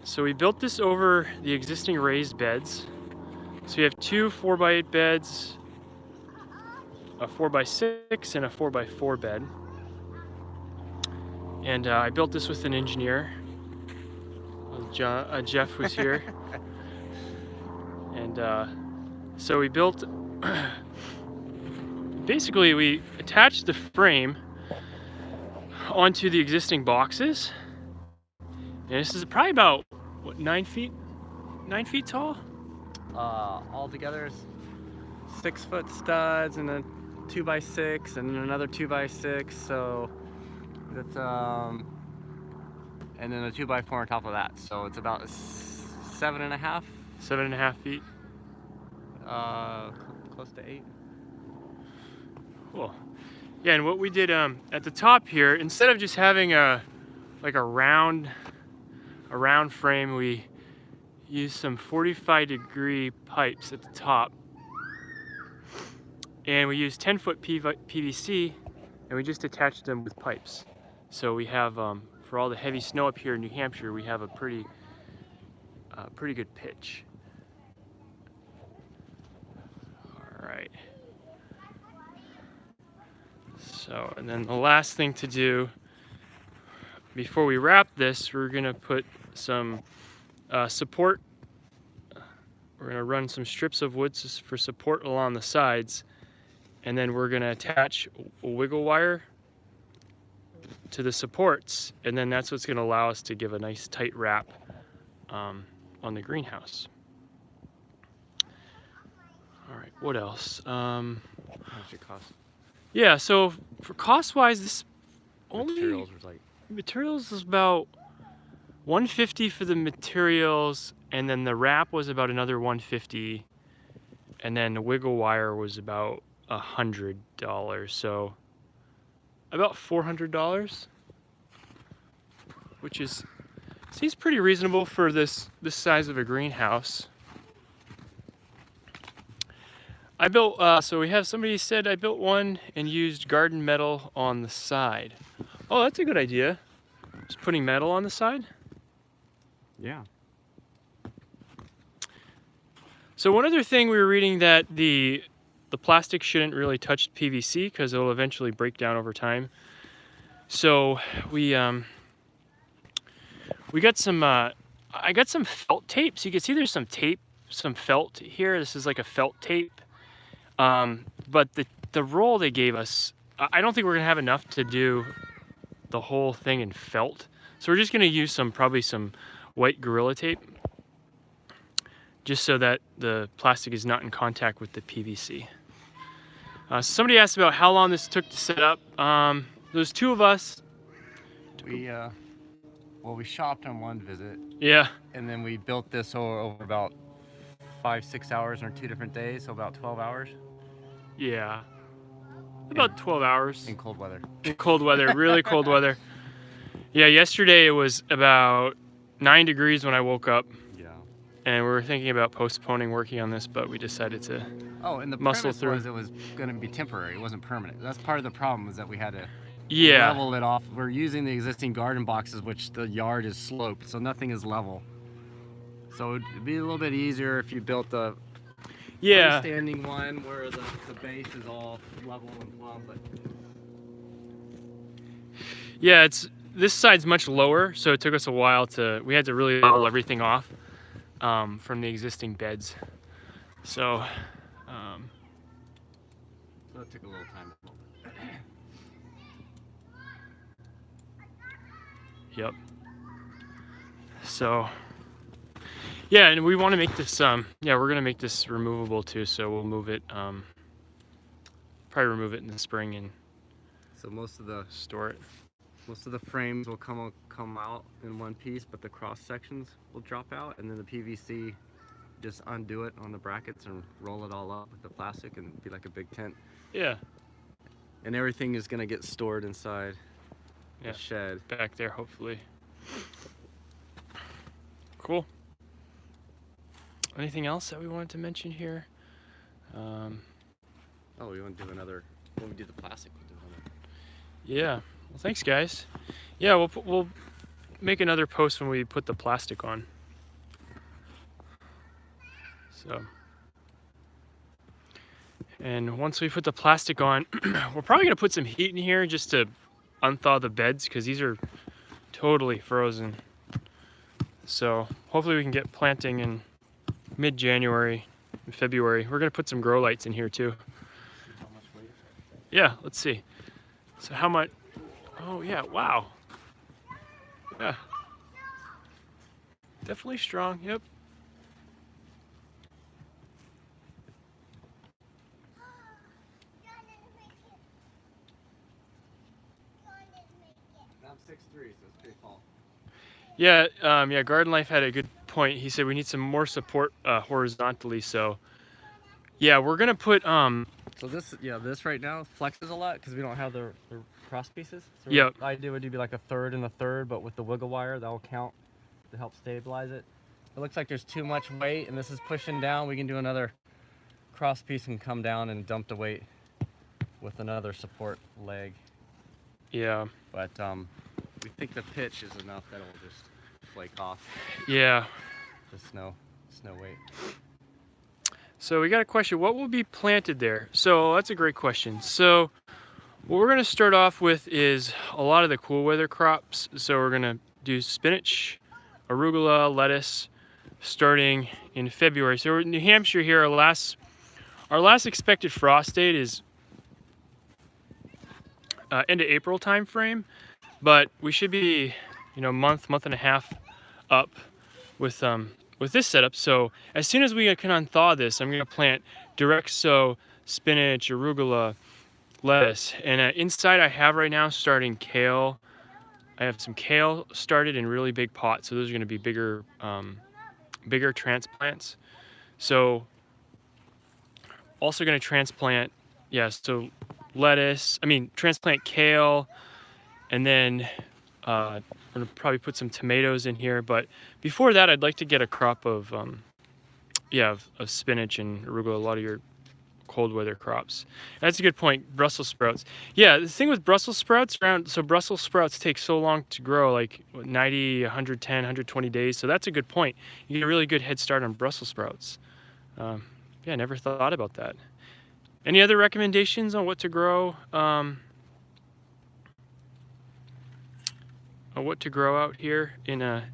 So we built this over the existing raised beds. So we have two 4x8 beds, a 4x6 and a 4x4 bed. And I built this with an engineer. Jeff was here. And so we built, basically we attached the frame onto the existing boxes. And this is probably about, what, 9 feet tall? Altogether 6-foot studs and a 2x6 and another 2x6, so that's and then a 2x4 on top of that, so it's about 7.5. 7.5 feet. Close to 8. Cool. Yeah, and what we did at the top here, instead of just having a round frame, we used some 45-degree pipes at the top, and we used 10-foot PVC, and we just attached them with pipes. So we have, for all the heavy snow up here in New Hampshire, we have a pretty good pitch. All right. So, and then the last thing to do before we wrap this, we're gonna put some support. We're gonna run some strips of wood for support along the sides, and then we're gonna attach a wiggle wire to the supports, and then that's what's gonna allow us to give a nice tight wrap on the greenhouse. All right, what else? How much it cost? Yeah, so for cost-wise, this Materials was about $150 for the materials, and then the wrap was about another $150, and then the wiggle wire was about $100, so about $400, which seems pretty reasonable for this size of a greenhouse. I built, so we have somebody said I built one and used garden metal on the side. Oh, that's a good idea. Just putting metal on the side? Yeah. So one other thing, we were reading that the plastic shouldn't really touch PVC because it'll eventually break down over time. So we got some, I got some felt tape. So you can see there's some tape, some felt here. This is like a felt tape. But the roll they gave us, I don't think we're gonna have enough to do the whole thing in felt. So we're just gonna use probably some white Gorilla Tape, just so that the plastic is not in contact with the PVC. Somebody asked about how long this took to set up. There's two of us. We shopped on one visit. Yeah. And then we built this over about 5-6 hours on 2 different days, so about 12 hours. Yeah. About 12 hours. In cold weather. In cold weather, really cold weather. Yeah, yesterday it was about 9 degrees when I woke up. Yeah. And we were thinking about postponing working on this, but we decided to and the muscle through. Was it was going to be temporary. It wasn't permanent. That's part of the problem, is that we had to level it off. We're using the existing garden boxes, which the yard is sloped, so nothing is level. So it'd be a little bit easier if you built a standing one where the base is all level and plumb. But yeah, this side's much lower, so it took us a while we had to really level everything off from the existing beds. So it took a little time. Yep. So yeah, and we want to make this we're gonna make this removable too, so we'll move it, probably remove it in the spring and store it. Most of the frames will come out in one piece, but the cross sections will drop out, and then the PVC, just undo it on the brackets and roll it all up with the plastic and be like a big tent. Yeah. And everything is gonna get stored inside the shed. Back there, hopefully. Cool. Anything else that we wanted to mention here? We want to do another, when we do the plastic, we'll do another. Yeah. Well, thanks, guys. Yeah, we'll make another post when we put the plastic on. So, and once we put the plastic on, we're probably gonna put some heat in here just to unthaw the beds because these are totally frozen. So hopefully we can get planting in mid-January, February. We're gonna put some grow lights in here too. Yeah, let's see. So how much? Oh yeah, wow. Yeah. Definitely strong, yep. I'm 6'3", so it's pretty tall. Yeah, yeah, Garden Life had a good point. He said we need some more support horizontally, so yeah, we're gonna put So this right now flexes a lot because we don't have the cross pieces. So yep. the idea would be like a third and a third, but with the wiggle wire, that'll count to help stabilize it. It looks like there's too much weight and this is pushing down. We can do another cross piece and come down and dump the weight with another support leg. Yeah. But we think the pitch is enough that it'll just flake off. Yeah. Just no weight. So we got a question, what will be planted there? So that's a great question. So what we're gonna start off with is a lot of the cool weather crops. So we're gonna do spinach, arugula, lettuce, starting in February. So we're in New Hampshire here, our last expected frost date is end of April time frame, but we should be, you know, month and a half up with this setup. So as soon as we can unthaw this, I'm gonna plant direct sow spinach, arugula, lettuce, and inside I have right now starting kale. I have some kale started in really big pots, so those are gonna be bigger transplants. So also gonna transplant, so transplant kale, and then I'm gonna probably put some tomatoes in here. But before that, I'd like to get a crop of spinach and arugula, a lot of your cold weather crops. That's a good point. Brussels sprouts. Yeah, the thing with Brussels sprouts Brussels sprouts take so long to grow, like 90, 110, 120 days. So that's a good point. You get a really good head start on Brussels sprouts. Yeah, never thought about that. Any other recommendations on what to grow? What to grow out here in a.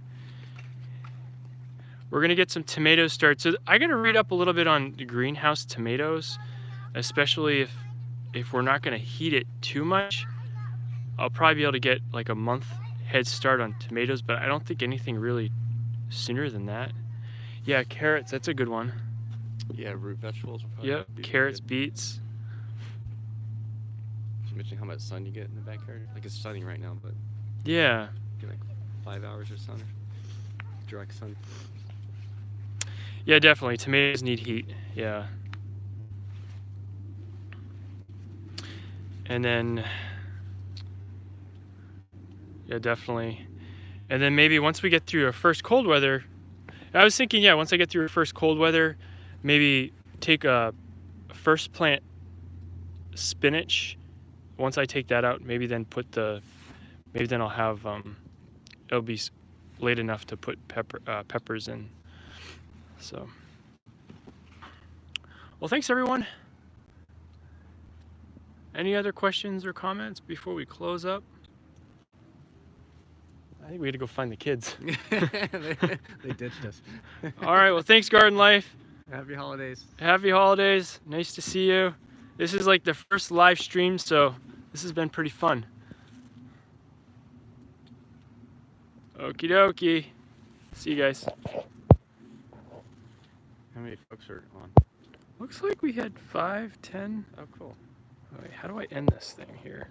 We're gonna get some tomatoes started. So I gotta read up a little bit on the greenhouse tomatoes, especially if we're not gonna heat it too much. I'll probably be able to get like a month head start on tomatoes, but I don't think anything really sooner than that. Yeah, carrots, that's a good one. Yeah, root vegetables. Yep, carrots, beets. Did you mention how much sun you get in the backyard? Like it's sunny right now, but yeah, you get like 5 hours of sun, direct sun. Yeah, definitely. Tomatoes need heat. Yeah. And then, yeah, definitely. And then maybe once we get through our first cold weather, I was thinking, yeah, once I get through our first cold weather, maybe take a first plant spinach. Once I take that out, maybe then I'll have, it'll be late enough to put peppers in. So, well, thanks everyone. Any other questions or comments before we close up? I think we had to go find the kids. they ditched us. All right, well, thanks Garden Life. Happy holidays. Happy holidays. Nice to see you. This is like the first live stream, so this has been pretty fun. Okie dokie. See you guys. How many folks are on? Looks like we had 5, 10. Oh, cool. Wait, how do I end this thing here?